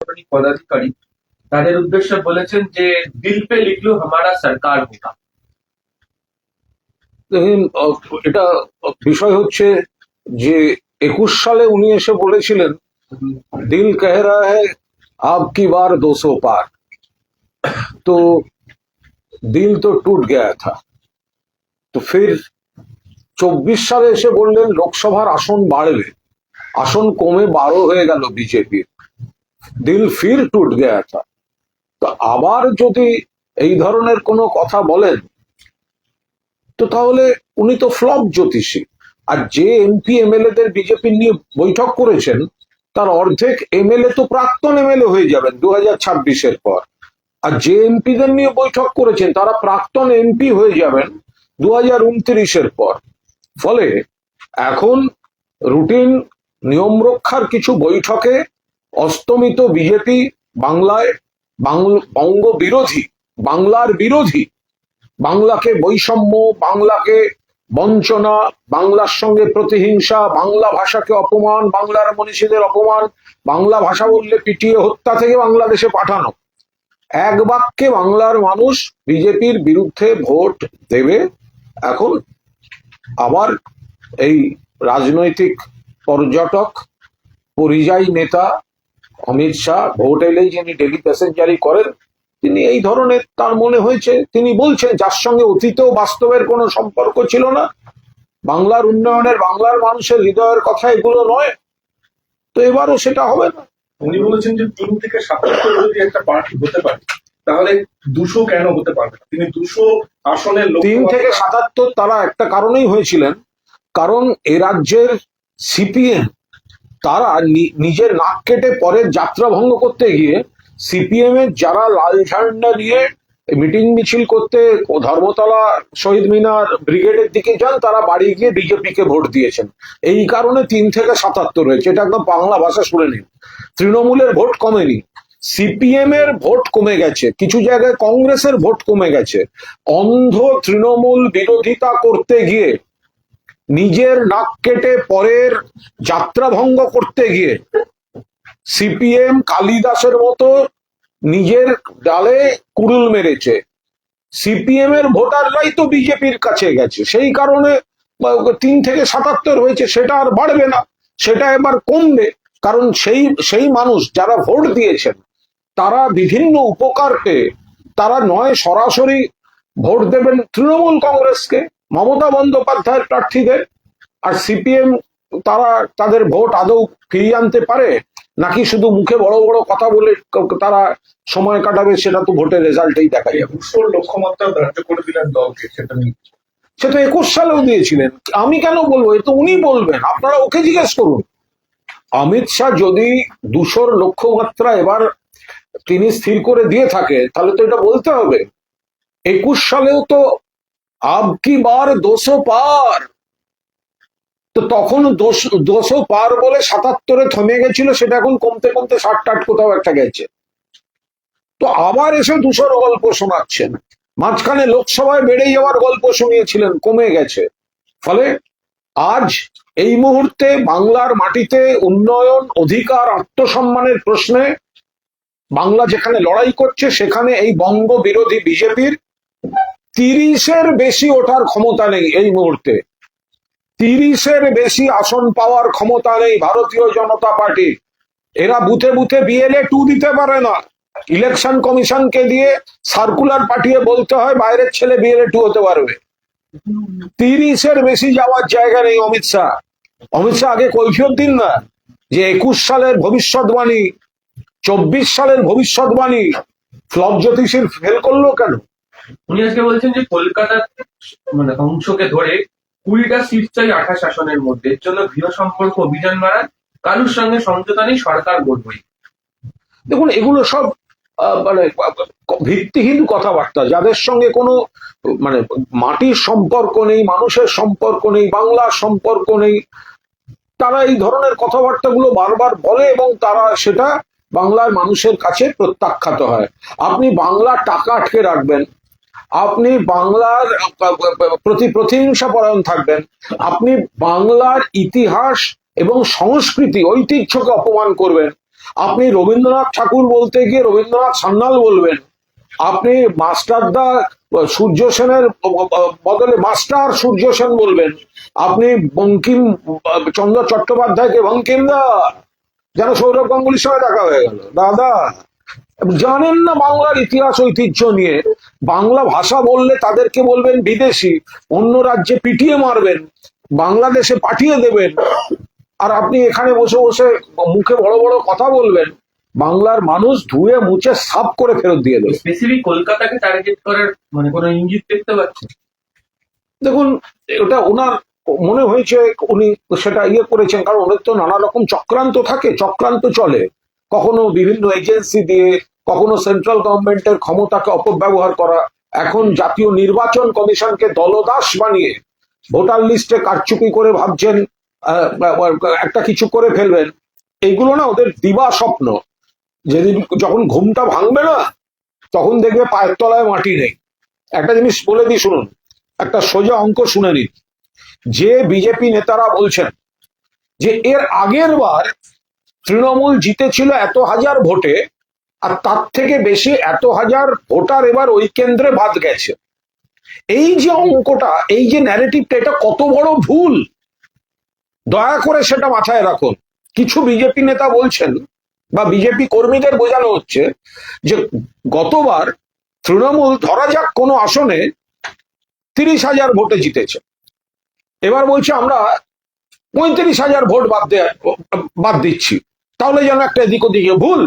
সাংগঠনিক পদাধিকারী তাদের উদ্দেশ্যে বলেছেন যে দিল পে লিখলো হামারা সরকার হোগা। দেখুন, এটা বিষয় হচ্ছে যে 21 সালে উনি এসে বলেছিলেন দিল কহ রা হ্যায় আপকি বার 200 পার, তো দিল তো টুট গয়া থা। তো ফির 24 সালে এসে বললেন লোকসভার আসন বাড়বে, আসন কমে 12 হয়ে গেল বিজেপির, দিল ফির টুট গয়া থা। তো আবার যদি এই ধরনের কোনো কথা বলেন তো তাহলে উনি তো ফ্লপ জ্যোতিষী। আর যে এমপি এমএলএ দের বিজেপি নিয়ে বৈঠক করেছেন তার অর্ধেক এমএলএ তো প্রাক্তন এমএলএ হয়ে যাবেন 2026-এর পর, আর যে এমপিদের নিয়ে বৈঠক করেছেন তারা প্রাক্তন এমপি হয়ে যাবেন 2029-এর পর। ফলে এখন রুটিন নিয়ম রক্ষার কিছু বৈঠকে অস্তমিত বিজেপি বাংলায় বঙ্গ বিরোধী, বাংলার বিরোধী, বাংলাকে বৈষম্য, বাংলাকে বঞ্চনা, বাংলার সঙ্গে প্রতিহিংসা, বাংলা ভাষাকে অপমান, বাংলার মনীষীদের অপমান, বাংলা ভাষা বললে পিটিয়ে হত্যা থেকে বাংলাদেশে পাঠানো, এক বাক্যে বাংলার মানুষ বিজেপির বিরুদ্ধে ভোট দেবে। এখন আবার এই রাজনৈতিক পর্যটক পরিযায়ী নেতা অমিত শাহ ভোট এলেই যিনি ডেলি প্যাসেঞ্জারি করেন, তিনি এই ধরনের তার মনে হয়েছে, তিনি বলছেন যার সঙ্গে অতীত বাস্তবের কোনো সম্পর্ক ছিল না, বাংলার উন্নয়নের, বাংলার মানুষের হৃদয়ের কথা এগুলো নয়, তো এবারও সেটা হবে না। উনি বলেছেন যে 3 থেকে 77 যদি একটা পার্টি হতে পারে তাহলে 200 কেন হতে পারবে না? তিনি 200 আসনের 3 থেকে 77 তারা একটা কারণেই হয়েছিলেন, কারণ এ রাজ্যের সিপিএম তারা নিজের নাক কেটে পরের যাত্রা ভঙ্গ করতে গিয়ে সিপিএম এর যারা লাল ঝান্ডা নিয়ে মিটিং মিছিল করতে ধর্মতলা, শহীদ মিনার, ব্রিগেডের দিকে যান, তারা বাড়ি গিয়ে বিজেপিকে ভোট দিয়েছেন। এই কারণে 3 থেকে 77 হয়েছে। এটা একদম বাংলা ভাষা শুনে নিন। তৃণমূলের ভোট কমেনি, সিপিএম এর ভোট কমে গেছে, কিছু জায়গায় কংগ্রেসের ভোট কমে গেছে। অন্ধ তৃণমূল বিরোধিতা করতে গিয়ে, নিজের নাক কেটে পরের যাত্রা ভঙ্গ করতে গিয়ে সিপিএম কালিদাসের মতো নিজের ডালে কুড়ুল মেরেছে। সিপিএম এর ভোটাররাই তো বিজেপির কাছে গেছে, সেই কারণে 3 থেকে 77 হয়েছে। সেটা আর বাড়বে না, সেটা এবার কমবে, কারণ সেই মানুষ যারা ভোট দিয়েছেন তারা বিভিন্ন উপকার পেয়ে তারা নয় সরাসরি ভোট দেবেন তৃণমূল কংগ্রেসকে, মমতা বন্দ্যোপাধ্যায়ের প্রার্থীদের, আর সিপিএম তারা তাদের ভোট আদৌ ফিরিয়ে আনতে পারে নাকি শুধু মুখে বড় বড় কথা বলে তারা সময় কাটাবে, সেটা তো ভোটের রেজাল্টেই দেখা যাবে। 200 লক্ষ্যমাত্রা ধার্য করে দিলেন দলকে, সেটা 21 সালেও দিয়েছিলেন। আমি কেন বলবো, এ তো উনি বলবেন, আপনারা ওকে জিজ্ঞেস করুন। অমিত শাহ যদি 200 লক্ষ্যমাত্রা এবার তিনি স্থির করে দিয়ে থাকে তাহলে তো এটা বলতে হবে। 21 সালেও তো আবকি বার 200 পার, তো তখন 200 পার বলে 77-এ থমে গেছিল, সেটা এখন কমতে কমতে 60-60 কোথাও একটা গেছে। তো আবার এসে 200-র গল্প শোনাচ্ছেন। মাঝখানে লোকসভায় বেড়ে যাওয়ার গল্প শুনিয়েছিলেন, কমে গেছে। ফলে আজ এই মুহূর্তে বাংলার মাটিতে উন্নয়ন, অধিকার, আত্মসম্মানের প্রশ্নে বাংলা যেখানে লড়াই করছে, সেখানে এই বঙ্গ বিরোধী বিজেপির 30-এর বেশি ওঠার ক্ষমতা নেই এই মুহূর্তে। 30-এর বেশি আসন পাওয়ার ক্ষমতা নেই ভারতীয় জনতা পার্টি। এরা বুথে বুথে বিএলএ 2 দিতে পারে না। ইলেকশন কমিশনকে দিয়ে সার্কুলার পাঠিয়ে বলতে হয় বাইরের ছেলে বিএলএ 2 হতে পারবে। 30-এর বেশি যাওয়ার জায়গা নেই অমিত শাহ। অমিত শাহ আগে কৈফিয়ত দিন না যে 21 সালের ভবিষ্যৎবাণী, 24 সালের ভবিষ্যৎবাণী ফ্লপ জ্যোতিষীর ফেল করলো কেন? উনি আজকে বলছেন যে কলকাতার অংশকে ধরে 20টা সিট চাই 28 আসনের মধ্যে, এর জন্য গৃহ সম্পর্ক অভিযান বাড়ান, কারুর সঙ্গে সমঝোতা নেই, সরকার গড়বই। দেখুন, এগুলো সব ভিত্তিহীন কথাবার্তা, যাদের সঙ্গে কোনো মাটির সম্পর্ক নেই, মানুষের সম্পর্ক নেই, বাংলার সম্পর্ক নেই, তারা এই ধরনের কথাবার্তাগুলো বারবার বলে এবং তারা সেটা বাংলার মানুষের কাছে প্রত্যাখ্যাত হয়। আপনি বাংলার টাকা আটকে রাখবেন, আপনি বাংলার প্রতি প্রতিহিংসা পরায়ণ থাকবেন, আপনি বাংলার ইতিহাস এবং সংস্কৃতি ঐতিহ্যকে অপমান করবেন, আপনি রবীন্দ্রনাথ ঠাকুর বলতে গিয়ে রবীন্দ্রনাথ সান্যাল বলবেন, আপনি মাস্টারদা সূর্য সেনের বদলে মাস্টার সূর্য সেন বলবেন, আপনি বঙ্কিম চন্দ্র চট্টোপাধ্যায়কে বঙ্কিমদা, যেন সৌরভ গাঙ্গুলির সঙ্গে দেখা হয়ে গেল। দাদা জানেন না বাংলার ইতিহাস ঐতিহ্য নিয়ে? বাংলা ভাষা বললে তাদেরকে বলবেন বিদেশি, অন্য রাজ্যে পিটিয়ে মারবেন, বাংলাদেশে পাঠিয়ে দেবেন, আর আপনি এখানে বসে বসে মুখে বড় বড় কথা বলবেন। বাংলার মানুষ ধুয়ে মুছে সাফ করে ফেরত দিয়ে দেবে। স্পেসিফিক কলকাতাকে টার্গেট করার মানে কোনো ইঙ্গিত দেখতে পাচ্ছেন? দেখুন, ওটা ওনার মনে হয়েছে উনি সেটা করেছেন, কারণ ওদের তো নানা রকম চক্রান্ত থাকে, চক্রান্ত চলে, কখনো বিভিন্ন এজেন্সি দিয়ে, কখনো সেন্ট্রাল গভর্নমেন্টের ক্ষমতাকে অপব্যবহার করা, এখন জাতীয় নির্বাচন কমিশনকে দলদাস বানিয়ে ভোটার লিস্টে কারচুপি করে ভাবছেন একটা কিছু করে ফেলবেন। এইগুলো না ওদের দিবা স্বপ্ন। যেদিন যখন ঘুমটা ভাঙবে না, তখন দেখবে পায়ের তলায় মাটি নেই। একটা জিনিস বলে দিই শুনুন, একটা সোজা অঙ্ক শুনে নিন। যে বিজেপি নেতারা বলছেন যে এর আগের বার তৃণমূল জিতেছিল এত হাজার ভোটে, আর তার থেকে বেশি এত হাজার ভোটার এবার ওই কেন্দ্রে বাদ গেছে, এই যে অঙ্কটা, এই যে ন্যারেটিভটা, এটা কত বড় ভুল, দয়া করে সেটা মাথায় রাখুন। কিছু বিজেপি নেতা বলছেন বা বিজেপি কর্মীদের বোঝানো হচ্ছে যে গতবার তৃণমূল ধরা যাক কোনো আসনে 30,000 ভোটে জিতেছে, এবার বলছে আমরা 35,000 ভোট বাদ দিচ্ছি, তাহলে যেন একটা এদিক ওদিকে ভুল।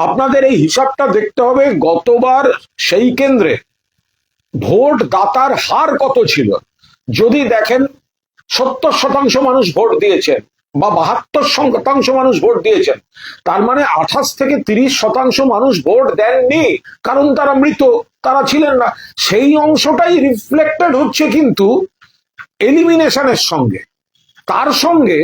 আপনাদের এই হিসাবটা দেখতে হবে, গতবার সেই কেন্দ্রে ভোট দাতার হার কত ছিল। যদি দেখেন 70% মানুষ ভোট দিয়েছেন বা 72% মানুষ ভোট দিয়েছেন, তার মানে 28 থেকে 30% মানুষ ভোট দেননি, কারণ তারা মৃত, তারা ছিলেন না। সেই অংশটাই রিফ্লেক্টেড হচ্ছে কিন্তু এলিমিনেশনের সঙ্গে, তার সঙ্গে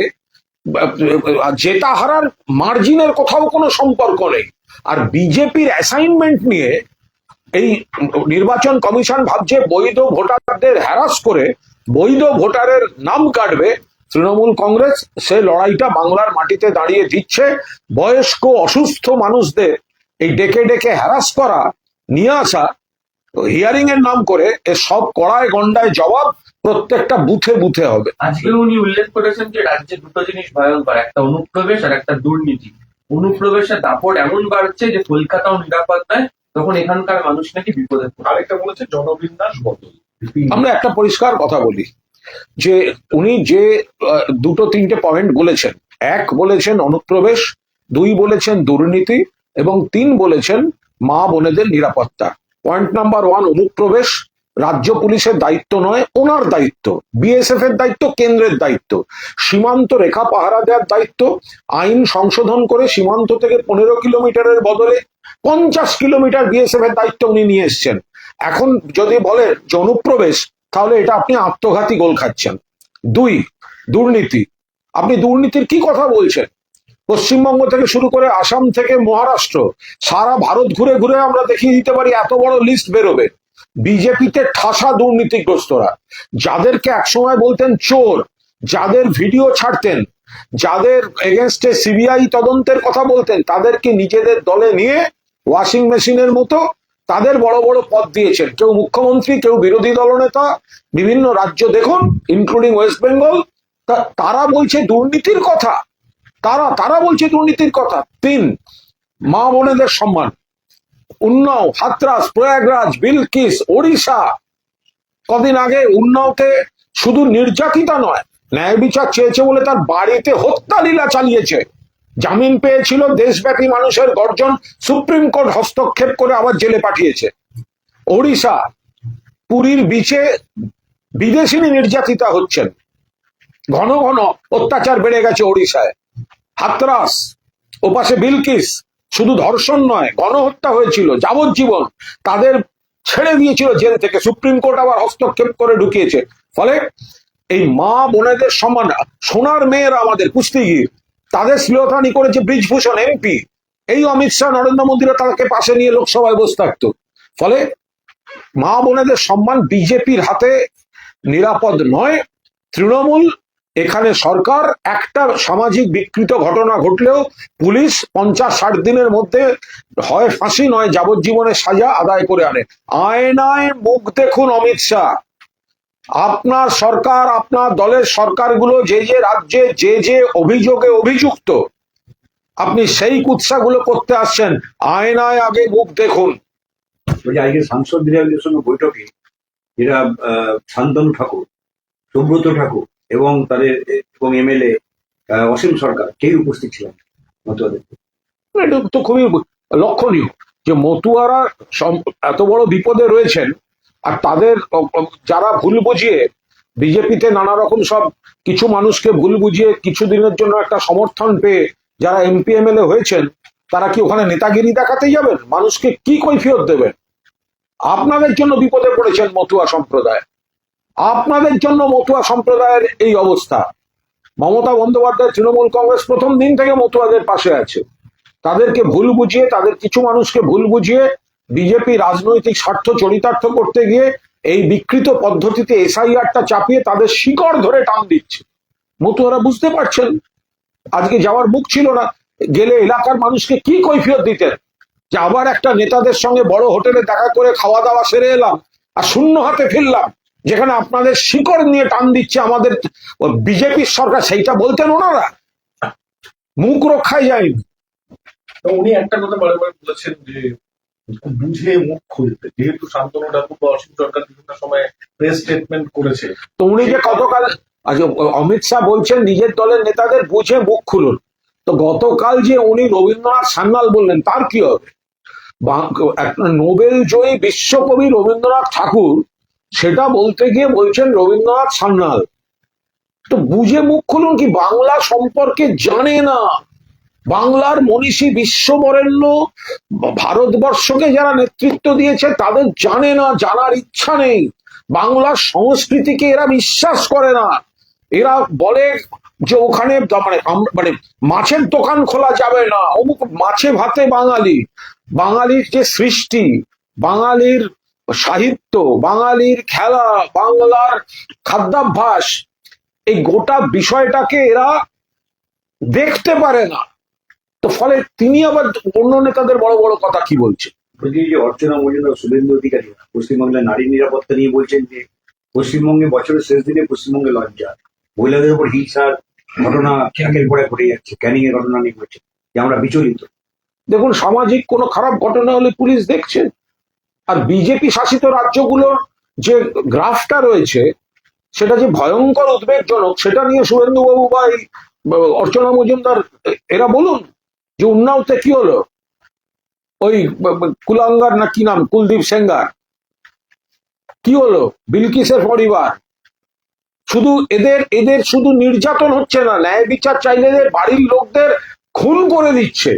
জেতা হারার মার্জিনের কোথাও কোনো সম্পর্ক নেই। আর বিজেপির অ্যাসাইনমেন্ট নিয়ে এই নির্বাচন কমিশন ভাবছে বৈধ ভোটারদের হ্যারাস করে বৈধ ভোটারের নাম কাটবে। তৃণমূল কংগ্রেস সে লড়াইটা বাংলার মাটিতে দাঁড়িয়ে দিচ্ছে। বয়স্ক অসুস্থ মানুষদের এই ডেকে ডেকে হ্যারাস করা, নিয়ে আসা, হিয়ারিং এর নাম করে, এ সব কড়ায় গন্ডায় জবাব প্রত্যেকটা বুথে বুথে হবে। আজকে উনি উল্লেখ করেছেন যে রাজ্যে দুটো জিনিস ভয়ঙ্কর, একটা অনুপ্রবেশ আর একটা দুর্নীতি। অনুপ্রবেশের দাপট এমন বাড়ছে যে কলকাতাও নিরাপদ নয়, তখন এখানকার মানুষ নাকি বিপদে পড়ে। আরেকটা বলেছে জনবিন্যাস বদল। আমরা একটা পরিষ্কার কথা বলি যে উনি যে দুটো তিনটে পয়েন্ট বলেছেন, এক বলেছেন অনুপ্রবেশ, দুই বলেছেন দুর্নীতি, এবং তিন বলেছেন মা বোনেদের নিরাপত্তা। পয়েন্ট নাম্বার 1, অনুপ্রবেশ রাজ্য পুলিশের দায়িত্ব নয়, ওনার দায়িত্ব, বিএসএফ এর দায়িত্ব, কেন্দ্রের দায়িত্ব, সীমান্ত রেখা পাহারা দেওয়ার দায়িত্ব। আইন সংশোধন করে সীমান্ত থেকে 15 কিলোমিটারের বদলে 50 কিলোমিটার বিএসএফ এর দায়িত্ব উনি নিয়ে এসছেন। এখন যদি বলে যে অনুপ্রবেশ, তাহলে এটা আপনি আত্মঘাতী গোল খাচ্ছেন। 2, দুর্নীতি। আপনি দুর্নীতির কি কথা বলছেন? পশ্চিমবঙ্গ থেকে শুরু করে আসাম থেকে মহারাষ্ট্র, সারা ভারত ঘুরে ঘুরে আমরা দেখিয়ে দিতে পারি, এত বড় লিস্ট বেরোবে। বিজেপিতে ঠাসা দুর্নীতিগ্রস্তরা, যাদেরকে একসময় বলতেন চোর, যাদের ভিডিও ছাড়তেন, যাদের এগেনস্টে সিবিআই তদন্তের কথা বলতেন, তাদেরকে নিজেদের দলে নিয়ে ওয়াশিং মেশিনের মতো তাদের বড় বড় পদ দিয়েছেন। কেউ মুখ্যমন্ত্রী, কেউ বিরোধী দলনেতা, বিভিন্ন রাজ্য দেখুন, ইনক্লুডিং ওয়েস্ট বেঙ্গল। তারা বলছে দুর্নীতির কথা, তারা বলছে দুর্নীতির কথা। 3, মা বোনেদের সম্মান। উন্নাও, হাতরাস, প্রয়াগরাজ, বিলকিস, ওড়িশা। কদিন আগে উন্নাওতে শুধু নির্যাতিতা নয়, ন্যায় বিচার চেয়েছে বলে তার বাড়িতে হত্যা লীলা চালিয়েছে, জামিন পেয়েছিল, দেশব্যাপী মানুষের গর্জন, সুপ্রিম কোর্ট হস্তক্ষেপ করে আবার জেলে পাঠিয়েছে। ওড়িশা, পুরীর বিচে বিদেশিনী নির্যাতিতা হচ্ছেন, ঘন ঘন অত্যাচার বেড়ে গেছে ওড়িশায়। হাতরাস, ওপাশে বিলকিস, শুধু ধর্ষণ নয়, গণহত্যা হয়েছিল, যাবজ্জীবন, তাদের ছেড়ে দিয়েছিল জেল থেকে, সুপ্রিম কোর্ট আবার হস্তক্ষেপ করে ঢুকিয়েছে। ফলে এই মা বোনেদের সম্মান, সোনার মেয়েরা আমাদের কুস্তিগির, তাদের শ্লীলতাহানি করেছে ব্রিজভূষণ এমপি, এই অমিত শাহ নরেন্দ্র মোদীরা তাকে পাশে নিয়ে লোকসভায় বসে থাকতো। ফলে মা বোনেদের সম্মান বিজেপির হাতে নিরাপদ নয়। তৃণমূল এখানে সরকার একটা সামাজিক বিকৃত ঘটনা ঘটলেও পুলিশ 50-60 দিনের মধ্যে হয় ফাঁসি নয় যাবজ্জীবনের সাজা আদায় করে আনে। আয়নায় মুখ দেখুন অমিত শাহ, আপনার সরকার, আপনার দলের সরকারগুলো যে যে রাজ্যে যে যে অভিযোগে অভিযুক্ত, আপনি সেই কুৎসাগুলো করতে আসছেন। আয়নায় আগে মুখ দেখুন। ওই যে আজকে সাংসদ বিধায়কদের সঙ্গে বৈঠকে যেটা শান্তনু ঠাকুর, সুব্রত ঠাকুর এবং তাদের এবং এমএলএ অসীম সরকার কেউ উপস্থিত ছিলেন মতুয়াদের। এটা তো খুবই লক্ষণীয় যে মতুয়ারা এত বড় বিপদে রয়েছেন, আর তাদের যারা ভুল বুঝিয়ে বিজেপিতে নানা রকম সব কিছু মানুষকে ভুল বুঝিয়ে কিছুদিনের জন্য একটা সমর্থন পেয়ে যারা এমপি এমএলএ হয়েছেন, তারা কি ওখানে নেতাগিরি দেখাতে যাবেন? মানুষকে কি কৈফিয়ত দেবেন? আপনাদের জন্য বিপদে পড়েছেন মতুয়া সম্প্রদায়, আপনাদের জন্য মতুয়া সম্প্রদায়ের এই অবস্থা। মমতা বন্দ্যোপাধ্যায় তৃণমূল কংগ্রেস প্রথম দিন থেকে মতুয়াদের পাশে আছে। তাদেরকে ভুল বুঝিয়ে, তাদের কিছু মানুষকে ভুল বুঝিয়ে বিজেপি রাজনৈতিক স্বার্থ চরিতার্থ করতে গিয়ে এই বিকৃত পদ্ধতিতে এসআইআরটা চাপিয়ে তাদের শিকড় ধরে টান দিচ্ছে। মতুয়ারা বুঝতে পারছেন আজকে যাওয়ার মুখ ছিল না, গেলে এলাকার মানুষকে কি কৈফিয়ত দিতেন যে আবার একটা নেতাদের সঙ্গে বড় হোটেলে দেখা করে খাওয়া দাওয়া সেরে এলাম আর শূন্য হাতে ফিরলাম, যেখানে আপনাদের শিকড় নিয়ে টান দিচ্ছে আমাদের বিজেপির সরকার। সেইটা বলতেন ওনারা, মুখ রক্ষায় যায়নি। তো উনি একটা কথা বারবার বলেছেন যে বুঝে মুখ খুলতে, যেহেতু শান্তনু ঠাকুর বা অসীম সরকার বিভিন্ন সময় প্রেস স্টেটমেন্ট করেছে। তো উনি যে গতকাল অমিত শাহ বলছেন নিজের দলের নেতাদের বুঝে মুখ খুলুন, তো গতকাল যে উনি রবীন্দ্রনাথ সান্যাল বললেন তার কি হবে? নোবেল জয়ী বিশ্বকবি রবীন্দ্রনাথ ঠাকুর সেটা বলতে গিয়ে বলছেন রবীন্দ্রনাথ সান্যাল। তো বুঝে মুখ খুলুন কি? বাংলা সম্পর্কে জানে না, বাংলার মনীষী বিশ্ববরেণ্য ভারতবর্ষকে যারা নেতৃত্ব দিয়েছে তাদের জানে না, জানার ইচ্ছা নেই। বাংলার সংস্কৃতিকে এরা বিশ্বাস করে না। এরা বলে যে ওখানে মানে মাছের দোকান খোলা যাবে না, অমুক মাছে ভাতে বাঙালি। বাঙালির যে সৃষ্টি, বাঙালির সাহিত্য, বাঙালির খেলা, বাংলার খাদ্যাভ্যাস, এই গোটা বিষয়টাকে এরা দেখতে পারে না। তো ফলে তিনি আবার অন্য নেতাদের বড় বড় কথা কি বলছে। বলছি যে অর্চনা মজুমদার, শুভেন্দু অধিকারী পশ্চিমবাংলার নারী নিরাপত্তা নিয়ে বলছেন যে পশ্চিমবঙ্গে বছরের শেষ দিনে পশ্চিমবঙ্গে লজ্জা, মহিলাদের উপর হিংসার ঘটনা একের পরে ঘটে যাচ্ছে। ক্যানিং এর ঘটনা নিয়ে বলছে যে আমরা বিচলিত। দেখুন, সামাজিক কোনো খারাপ ঘটনা হলে পুলিশ দেখছে, আর বিজেপি শাসিত রাজ্যগুলোর যে গ্রাফটা রয়েছে সেটা যে ভয়ঙ্কর উদ্বেগজনক, সেটা নিয়ে শুভেন্দুবাবু বা অর্চনা মজুমদার এরা বলুন যে উন্নাওতে কি হলো, ওই কুলাঙ্গার না কি নাম, কুলদীপ সেঙ্গার, কি হলো বিলকিসের পরিবার। শুধু এদের শুধু নির্যাতন হচ্ছে না, ন্যায় বিচার চাইলে এদের বাড়ির লোকদের খুন করে দিচ্ছে।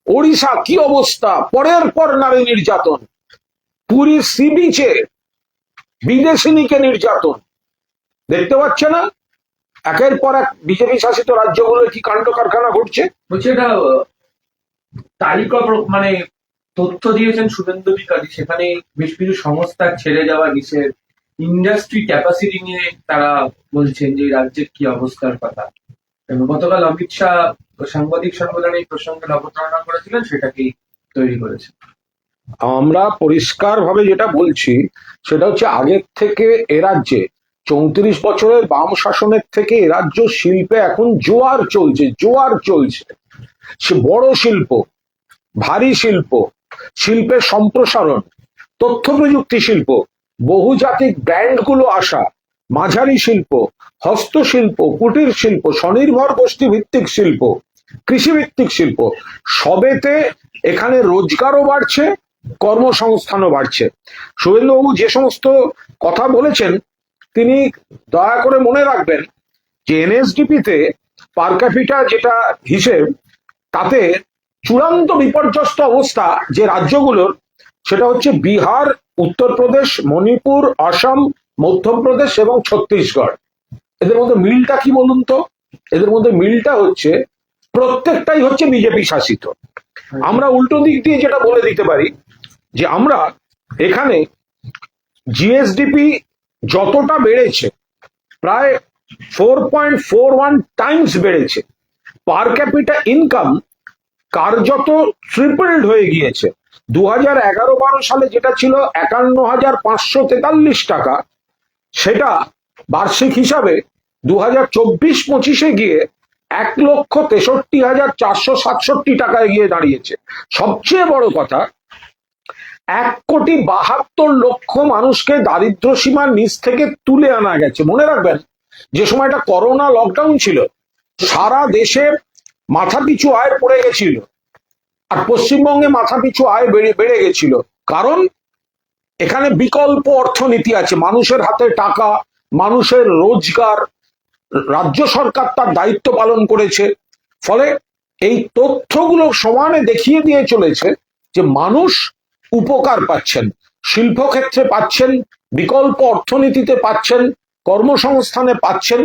ওড়িশা কি অবস্থা, পরের পর নারী নির্যাতন। পুরীর সি বিচে বিদেশিনীকে নির্যাতন দেখতে পাচ্ছে না? একের পর এক বিজেপি শাসিত রাজ্যগুলোর কি কাণ্ড কারখানা ঘটছে। বলছি এটা তালিকা মানে তথ্য দিয়েছেন শুভেন্দু অধিকারী, সেখানে বেশ কিছু সংস্থার ছেড়ে যাওয়া নিষেধ, ইন্ডাস্ট্রি ক্যাপাসিটি নিয়ে তারা বলছেন যে রাজ্যের কি অবস্থার কথা। এবং গতকাল অমিত শাহ সাংবাদিক সম্মেলনে এই প্রসঙ্গে অবতারণা করেছিলেন, সেটাকেই তৈরি করেছে। আমরা পরিষ্কার ভাবে যেটা বলছি সেটা হচ্ছে আগের থেকে এ রাজ্যে 34 বছরের বাম শাসনের থেকে এ রাজ্য শিল্পে এখন জোয়ার চলছে, জোয়ার চলছে। সে বড় শিল্প, ভারী শিল্প, শিল্পের সম্প্রসারণ, তথ্য প্রযুক্তি শিল্প, বহুজাতিক ব্র্যান্ডগুলো আসা, মাঝারি শিল্প, হস্তশিল্প, কুটির শিল্প, স্বনির্ভর গোষ্ঠী ভিত্তিক শিল্প, কৃষিভিত্তিক শিল্প, সবেতে এখানে রোজগারও বাড়ছে, কর্মসংস্থানও বাড়ছে। শুভেন্দুবাবু যে সমস্ত কথা বলেছেন তিনি দয়া করে মনে রাখবেন যে এনএসডিপিতে পার ক্যাপিটা যেটা হিসেব, তাতে চূড়ান্ত বিপর্যস্ত অবস্থা যে রাজ্যগুলোর, সেটা হচ্ছে বিহার, উত্তরপ্রদেশ, মণিপুর, আসাম, মধ্যপ্রদেশ এবং ছত্তিশগড়। এদের মধ্যে মিলটা কি বলুন তো? এদের মধ্যে মিলটা হচ্ছে প্রত্যেকটাই হচ্ছে বিজেপি শাসিত। আমরা উল্টো দিক দিয়ে যেটা বলে দিতে পারি যে আমরা এখানে জিএসডিপি যতটা বেড়েছে, প্রায় 4.41 টাইমস বেড়েছে। পার ক্যাপিটা ইনকাম কার্যত ট্রিপলড হয়ে গিয়েছে। 2011-12 সালে যেটা ছিল 51,543 টাকা, সেটা বার্ষিক হিসাবে 2024-25 গিয়ে 1,63,467 টাকায় গিয়ে দাঁড়িয়েছে। সবচেয়ে বড় কথা, 1,72,00,000 মানুষকে দারিদ্র সীমার নিচ থেকে তুলে আনা গেছে। মনে রাখবেন, যে সময়টা করোনা লকডাউন ছিল, সারা দেশে মাথাপিছু আয় পড়ে গেছিল, আর পশ্চিমবঙ্গে মাথাপিছু আয় বেড়ে গেছিল। কারণ এখানে বিকল্প অর্থনীতি আছে, মানুষের হাতে টাকা, মানুষের রোজগার, রাজ্য সরকার তার দায়িত্ব পালন করেছে। ফলে এই তথ্যগুলো সমানে দেখিয়ে দিয়ে চলেছে যে মানুষ উপকার পাচ্ছেন, শিল্পক্ষেত্রে পাচ্ছেন, বিকল্প অর্থনীতিতে পাচ্ছেন, কর্মসংস্থানে পাচ্ছেন।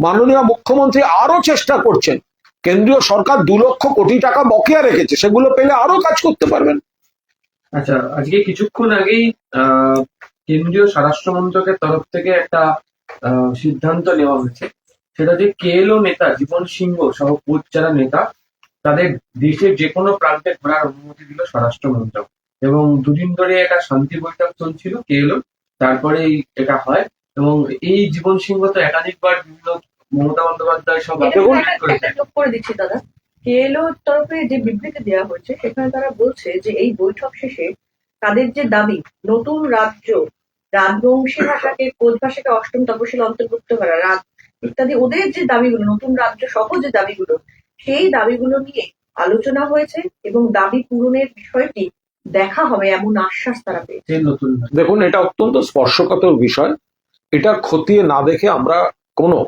মাননীয় মুখ্যমন্ত্রী আরো চেষ্টা করছেন, কেন্দ্রীয় সরকার 2,00,000 কোটি টাকা বকেয়া রেখেছে, সেগুলো পেলে আরো কাজ করতে পারবেন। আচ্ছা, আজকে কিছুক্ষণ আগেই কেন্দ্রীয় স্বরাষ্ট্র মন্ত্রকের তরফ থেকে একটা সিদ্ধান্ত নেওয়া হয়েছে, সেটা যে কেএলও নেতা জীবন সিংহ সহ কোচ যারা নেতা, তাদের দেশের যে কোনো প্রান্তে ঘোরার অনুমতি দিল স্বরাষ্ট্র মন্ত্রক। এবং দুদিন ধরে একটা শান্তি বৈঠক চলছিল কেএলও, তারপরেই এটা হয়। এবং এই জীবন সিংহ তো একাধিকবার বিভিন্ন মমতা বন্দ্যোপাধ্যায় সব যোগ করে দিচ্ছি দাদা, কেএলও তরফে যে বিবৃতি দেওয়া হয়েছে সেখানে তারা বলছে যে এই বৈঠক শেষে তাদের যে দাবি, নতুন রাজ্য, রাজবংশী ভাষাকে, কোচ ভাষাকে অষ্টম তপশিলে অন্তর্ভুক্ত করা, ইত্যাদি ওদের যে দাবিগুলো, নতুন রাজ্য সহ যে দাবিগুলো, সেই দাবিগুলো নিয়ে আলোচনা হয়েছে এবং দাবি পূরণের বিষয়টি দেখা হবে এমন আশ্বাস তারা পেয়েছে। নতুন দেখুন, এটা অত্যন্ত স্পর্শকাতর বিষয়। এটা খতিয়ে না দেখে আমরা কোনো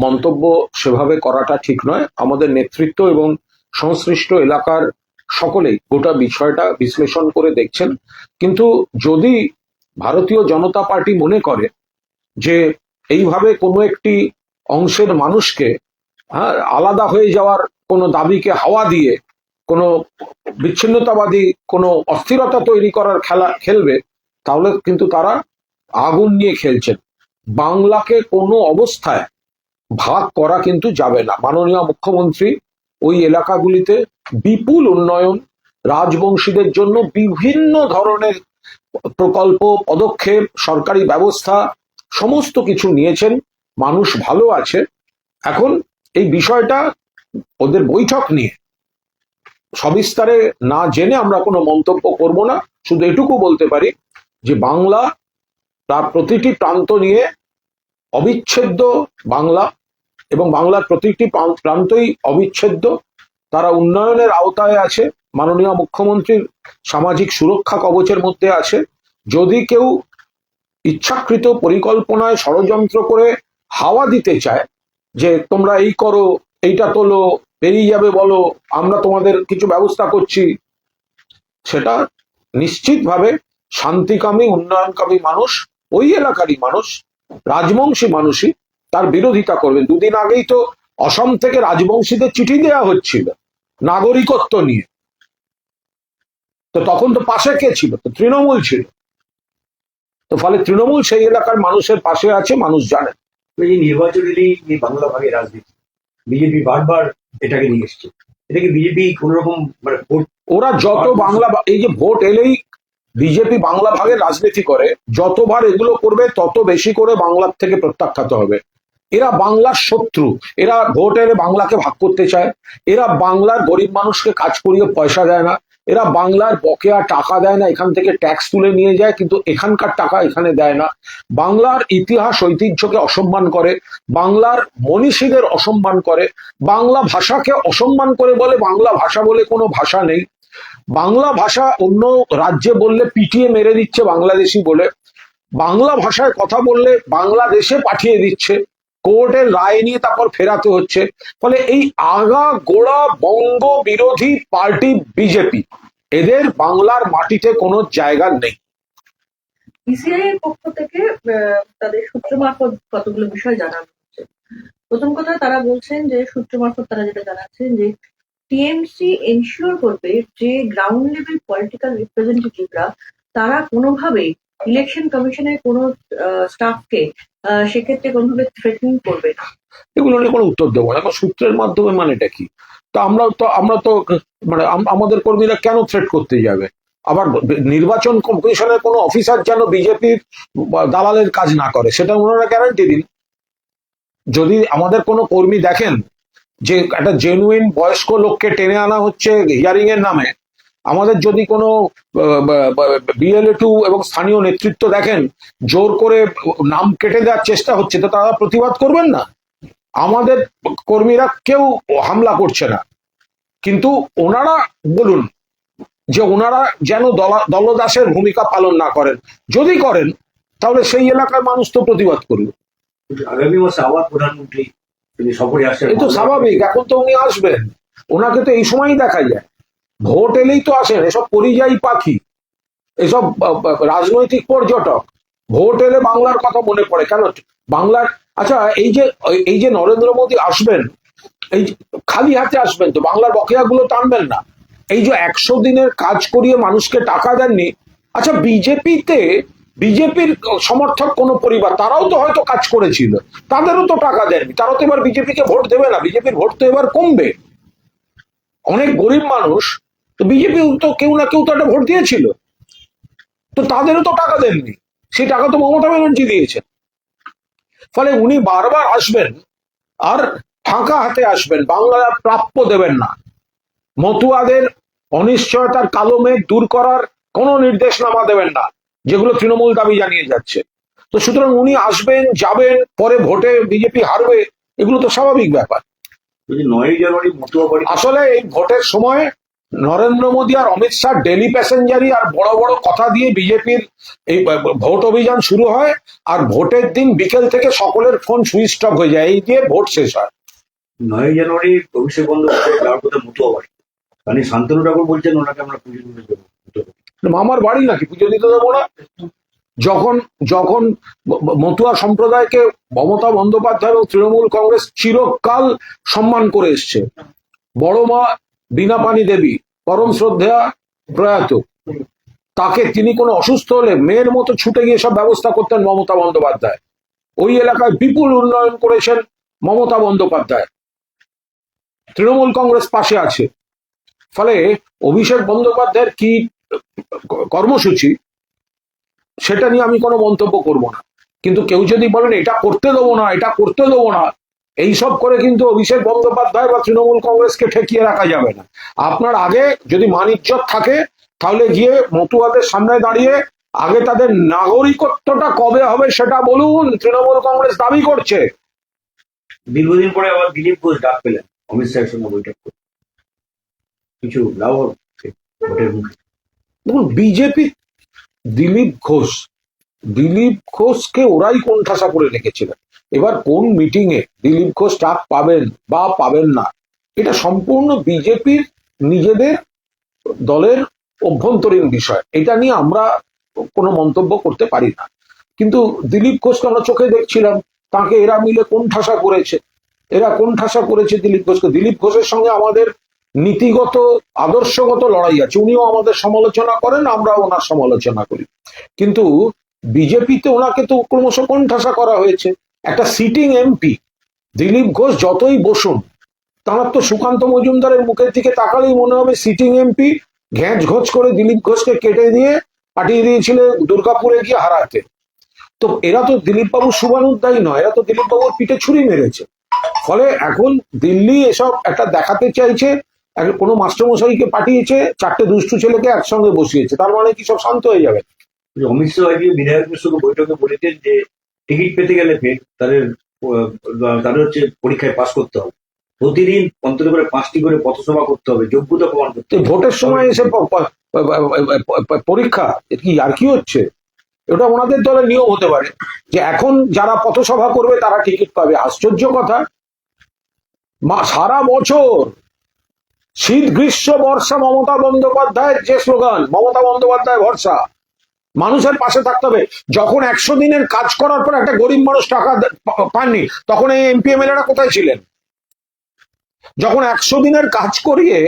মন্তব্য সেভাবে করাটা ঠিক নয়। আমাদের নেতৃত্ব এবং সংশ্লিষ্ট এলাকার সকলেই গোটা বিষয়টা বিশ্লেষণ করে দেখছেন। কিন্তু যদি ভারতীয় জনতা পার্টি মনে করে যে এইভাবে কোনো একটি অংশের মানুষকে আলাদা হয়ে যাওয়ার কোনো দাবিকে হাওয়া দিয়ে কোনো বিচ্ছিন্নতাবাদী কোনো অস্থিরতা তৈরি করার খেলা খেলবে, তাহলে কিন্তু তারা আগুন নিয়ে খেলছেন। বাংলাকে কোনো অবস্থায় ভাগ করা কিন্তু যাবে না। মাননীয় মুখ্যমন্ত্রী ওই এলাকাগুলিতে বিপুল উন্নয়ন, রাজবংশীদের জন্য বিভিন্ন ধরনের প্রকল্প, পদক্ষেপ, সরকারি ব্যবস্থা সমস্ত কিছু নিয়েছেন। মানুষ ভালো আছে। এখন এই বিষয়টা ওদের বৈঠক নিয়ে সবিস্তারে না জেনে আমরা কোনো মন্তব্য করব না। শুধু এটুকু বলতে পারি যে বাংলা তার প্রতিটি প্রান্ত নিয়ে অবিচ্ছেদ্য বাংলা, এবং বাংলার প্রতিটি প্রান্তই অবিচ্ছেদ্য, তারা উন্নয়নের আওতায় আছে, মাননীয় মুখ্যমন্ত্রীর সামাজিক সুরক্ষা কবচের মধ্যে আছে। যদি কেউ ইচ্ছাকৃত পরিকল্পনায় ষড়যন্ত্র করে হাওয়া দিতে চায় যে তোমরা এই করো, এইটা তোলো, পেরিয়ে যাবে বলো, আমরা তোমাদের কিছু ব্যবস্থা করছি, সেটা নিশ্চিতভাবে শান্তিকামী, উন্নয়নকামী মানুষ, ওই এলাকারই মানুষ, রাজবংশী মানুষই তার বিরোধিতা করবেন। দুদিন আগেই তো অসম থেকে রাজবংশীদের চিঠি দেওয়া হচ্ছিল নাগরিকত্ব নিয়ে, তো তখন তো পাশে কে ছিল? তো তৃণমূল ছিল। তো ফলে তৃণমূল সেই এলাকার মানুষের পাশে আছে, মানুষ জানে। এই নির্বাচন এলেই এই বাংলা ভাগে রাজনীতি, বিজেপি বারবার এটাকে নিয়ে এসছে। এটাকে বিজেপি কোন রকম মানে ওরা যত বাংলা, এই যে ভোট এলেই বিজেপি বাংলা ভাগের রাজনীতি করে, যতবার এগুলো করবে তত বেশি করে বাংলার থেকে প্রত্যাখ্যাত হবে। এরা বাংলার শত্রু, এরা ভোট এলে বাংলাকে ভাগ করতে চায়, এরা বাংলার গরিব মানুষকে কাজ করিয়ে পয়সা দেয় না, এরা বাংলার বকেয়া টাকা দেয় না, এখান থেকে ট্যাক্স তুলে নিয়ে যায়, কিন্তু এখানকার টাকা এখানে দেয় না। বাংলার ইতিহাস ঐতিহ্যকে অসম্মান করে, বাংলার মনীষীদের অসম্মান করে, বাংলা ভাষাকে অসম্মান করে, বলে বাংলা ভাষা বলে কোনো ভাষা নেই। বাংলা ভাষা অন্য রাজ্যে বললে পিটিয়ে মেরে দিচ্ছে বাংলাদেশি বলে, বাংলা ভাষায় কথা বললে বাংলাদেশে পাঠিয়ে দিচ্ছে, কোর্টের রায় নিয়ে তারপর ফেরাতে হচ্ছে। ফলে এই আগা গোড়া বঙ্গ বিরোধী পার্টি বিজেপি, এদের বাংলার মাটিতে কোনো জায়গা নেই। বিসিআই এর পক্ষ থেকে তাদের সূত্র মারফত কতগুলো বিষয় জানানো হচ্ছে। প্রথম কথা, তারা বলছেন যে সূত্র মারফত তারা যেটা জানাচ্ছেন যে টিএমসি এনশিওর করবে যে গ্রাউন্ড লেভেল পলিটিক্যাল রিপ্রেজেন্টেটিভরা তারা কোনোভাবেই ইলেকশন কমিশনের কোনো স্টাফকে সেক্ষেত্রে কোনোভাবে থ্রেটেনিং করবে না? এগুলো নিয়ে কোনো উত্তর দেবো না। এখন সূত্রের মাধ্যমে মানেটা কি? তো আমরা তো মানে আমাদের কর্মীরা কেন থ্রেট করতে যাবে? আবার নির্বাচন কমিশনের কোনো অফিসার যেন বিজেপির দালালের কাজ না করে, সেটা ওনারা গ্যারান্টি দিন। যদি আমাদের কোনো কর্মী দেখেন যে একটা জেনুইন বয়স্ক লোককে টেনে আনা হচ্ছে হিয়ারিং এর নামে, আমাদের যদি কোনো BLA2 এবং স্থানীয় নেতৃত্ব দেখেন জোর করে নাম কেটে দেওয়ার চেষ্টা হচ্ছে, তো তারা প্রতিবাদ করবেন না? আমাদের কর্মীরা কেউ হামলা করছে না, কিন্তু ওনারা বলুন যে ওনারা যেন দলদাসের ভূমিকা পালন না করেন। যদি করেন তাহলে সেই এলাকার মানুষ তো প্রতিবাদ করবে। আগামী মাসে আবার প্রধানমন্ত্রী তিনি সফরে আসছেন। এই তো স্বাভাবিক, এখন তো উনি আসবেন, ওনাকে তো এই সময়ই দেখা যায়। ভোট এলেই তো আসেন এসব পরিযায়ী পাখি, এসব রাজনৈতিক পর্যটক। ভোট এলে বাংলার কথা মনে পড়ে কেন? বাংলার আচ্ছা, এই যে নরেন্দ্র মোদী আসবেন, এই খালি হাতে আসবেন তো, বাংলার বকেয়াগুলো টানবেন না। এই যে 100 দিনের কাজ করিয়ে মানুষকে টাকা দেননি, আচ্ছা বিজেপির সমর্থক কোন পরিবার, তারাও তো হয়তো কাজ করেছিল, তাদেরও তো টাকা দেননি, তারাও তো এবার বিজেপিকে ভোট দেবে না। বিজেপির ভোট তো এবার কমবে। অনেক গরিব মানুষ তো বিজেপি তো কেউ না কেউ তো একটা ভোট দিয়েছিল, তো তাদেরও তো টাকা দেননি, সেই টাকা তো মমতা ব্যানার্জি দিয়েছেন। ফলে উনি বারবার আসবেন আর ফাঁকা হাতে আসবেন, বাংলার প্রাপ্য দেবেন না। মতুয়াদের অনিশ্চয়তার কালো মেঘ দূর করার কোনো নির্দেশনামা দেবেন না, যেগুলো তৃণমূল দাবি জানিয়ে যাচ্ছে। তো সুতরাং উনি আসবেন, যাবেন, পরে ভোটে বিজেপি হারবে, এগুলো তো স্বাভাবিক ব্যাপার। 9ই জানুয়ারি মতুয়া বাড়ি আসলে এই ভোটের সময় নরেন্দ্র মোদী আর অমিত শাহ ডেলি প্যাসেঞ্জারি আর বড় বড় কথা দিয়ে বিজেপির এই ভোট অভিযান শুরু হয়, আর ভোটের দিন বিকেল থেকে সকলের ফোন সুইচ অফ হয়ে যায়, এই দিয়ে ভোট শেষ হয়। 9ই জানুয়ারি অভিষেক বন্দ্যোপাধ্যায় যাওয়ার কথা মতুয়া বাড়ি, মানে শান্তনু ঠাকুর বলছেন ওনাকে আমরা পুজো দিতে দেবো মতুয়া বাড়ি। মামার বাড়ি নাকি পুজো দিতে দেবো না? যখন মতুয়া সম্প্রদায়কে মমতা বন্দ্যোপাধ্যায় এবং তৃণমূল কংগ্রেস চিরকাল সম্মান করে এসছে, বড় মা বীণাপানি দেবী পরম শ্রদ্ধেয়া প্রয়াত, তাকে তিনি কোনো অসুস্থ হলে মেয়ের মতো ছুটে গিয়ে সব ব্যবস্থা করতেন মমতা বন্দ্যোপাধ্যায়। ওই এলাকায় বিপুল উন্নয়ন করেছেন মমতা বন্দ্যোপাধ্যায়, তৃণমূল কংগ্রেস পাশে আছে। ফলে অভিষেক বন্দ্যোপাধ্যায়ের কি কর্মসূচি সেটা নিয়ে আমি কোনো মন্তব্য করব না, কিন্তু কেউ যদি বলেন এটা করতে দেবো না, এটা করতে দেবো না, এইসব করে কিন্তু অভিষেক বন্দ্যোপাধ্যায় বা তৃণমূল কংগ্রেসকে ঠেকিয়ে রাখা যাবে না। আপনার আগে যদি মানিজ্যত থাকে তাহলে গিয়ে মতুয়াদের সামনে দাঁড়িয়ে আগে তাদের নাগরিকত্বটা কবে হবে সেটা বলুন, তৃণমূল কংগ্রেস দাবি করছে। দীর্ঘদিন পরে আবার দিলীপ ঘোষ ডাক পেলেন অমিত শাহের সঙ্গে বৈঠক করে, কিছু লাভ হচ্ছে ভোটের মুখে। দেখুন, বিজেপি দিলীপ ঘোষকে ওরাই কোণঠাসা করে রেখেছিলেন। এবার কোন মিটিং এ দিলীপ ঘোষ ডাক পাবেন বা পাবেন না, এটা সম্পূর্ণ বিজেপির নিজেদের দলের অভ্যন্তরীণ বিষয়, এটা নিয়ে আমরা কোনো মন্তব্য করতে পারি না। কিন্তু দিলীপ ঘোষকে আমরা চোখে দেখছিলাম, তাকে এরা মিলে কোণঠাসা করেছে দিলীপ ঘোষকে। দিলীপ ঘোষের সঙ্গে আমাদের নীতিগত আদর্শগত লড়াই আছে, উনিও আমাদের সমালোচনা করেন, আমরাও ওনার সমালোচনা করি, কিন্তু বিজেপিতে ওনাকে তো ক্রমশ কোণঠাসা করা হয়েছে। একটা সিটিং এমপি দিলীপ ঘোষ যতই বসুন, তাঁর তো সুকান্ত মজুমদারের মুখের দিকে তাকালেই মনে হবে সিটিং এমপি ঘ্যাঁচ ঘোচ করে দিলীপ ঘোষকে কেটে দিয়ে পাঠিয়ে দিয়েছিল দুর্গাপুরে গিয়ে হারাতে। তো এরা তো দিলীপ বাবুর শুভানুধ্যায়ী নয়, এরা তো দিলীপ বাবুর পিঠে ছুরি মেরেছে। ফলে এখন দিল্লি এসব একটা দেখাতে চাইছে, কোনো মাস্টারমশাইকে পাঠিয়েছে, 4টে দুষ্টু ছেলেকে একসঙ্গে বসিয়েছে, তার মানে কি সব শান্ত হয়ে যাবে? অমিত শাহ আজকে বিধায়কদের সঙ্গে বৈঠকে বলেছেন যে টিকিট পেতে গেলে তাদের হচ্ছে পরীক্ষায় পাস করতে হবে, প্রতিদিন অন্তত করে 5টি করে পথসভা করতে হবে, যোগ্যতা প্রমাণ করতে হবে। ভোটের সময় এসে পরীক্ষা, কি আর কি হচ্ছে? এটা ওনাদের দলের নিয়ম হতে পারে যে এখন যারা পথসভা করবে তারা টিকিট পাবে। আশ্চর্য কথা, সারা বছর শীত গ্রীষ্ম বর্ষা মমতা বন্দ্যোপাধ্যায়ের যে স্লোগান, মমতা বন্দ্যোপাধ্যায় ভরসা, মানুষের পাশে থাকতে হবে। যখন 100 দিনের কাজ করার পর একটা গরিব মানুষ টাকা পাননি, তখন এই এমপি এমএলএরা কোথায় ছিলেন? যখন 100 দিনের কাজ করিয়ে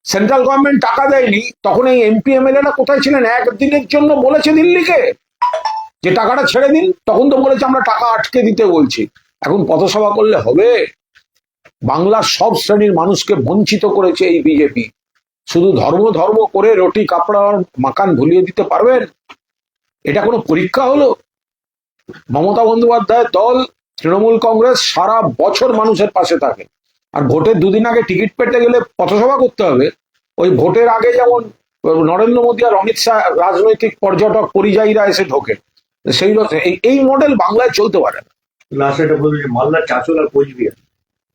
সেন্ট্রাল গভর্নমেন্ট টাকা দেয়নি, তখন এই এমপি এমএলএরা কোথায় ছিলেন? একদিনের জন্য বলেছে দিল্লিকে যে টাকাটা ছেড়ে দিন, তখন তো বলেছে আমরা টাকা আটকে দিতে বলছি। এখন পথসভা করলে হবে? বাংলার সব শ্রেণীর মানুষকে বঞ্চিত করেছে এই বিজেপি। শুধু ধর্ম ধর্ম করে রুটি কাপড় আর মাকান ভুলিয়ে দিতে পারবেন? এটা কোনো পরীক্ষা হলো? মমতা বন্দ্যোপাধ্যায়ের দল তৃণমূল কংগ্রেস সারা বছর মানুষের পাশে থাকে, আর ভোটের দুদিন আগে টিকিট পেতে গেলে পথসভা করতে হবে। ওই ভোটের আগে যেমন নরেন্দ্র মোদী আর অমিত শাহ রাজনৈতিক পর্যটক পরিযায়ীরা এসে ঢোকে, সেই এই মডেল বাংলায় চলতে পারে না। লাস্ট একটা বলবো যে মালদার চাঁচল আর কোচবিহার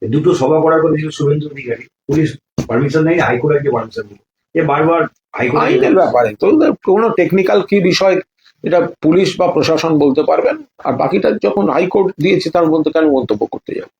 এই দুটো সভা করার কথা ছিল শুভেন্দু অধিকারী, পুলিশ পারমিশন নেই, হাইকোর্ট আজকে পারমিশন দিল। এ বারবার আইনের হাইকোর্ট ব্যাপারে তো কোনো টেকনিক্যাল কি বিষয় এটা পুলিশ বা প্রশাসন বলতে পারবেন, আর বাকিটা যখন হাইকোর্ট দিয়েছে তার মধ্যে কেন মন্তব্য করতে যাবে?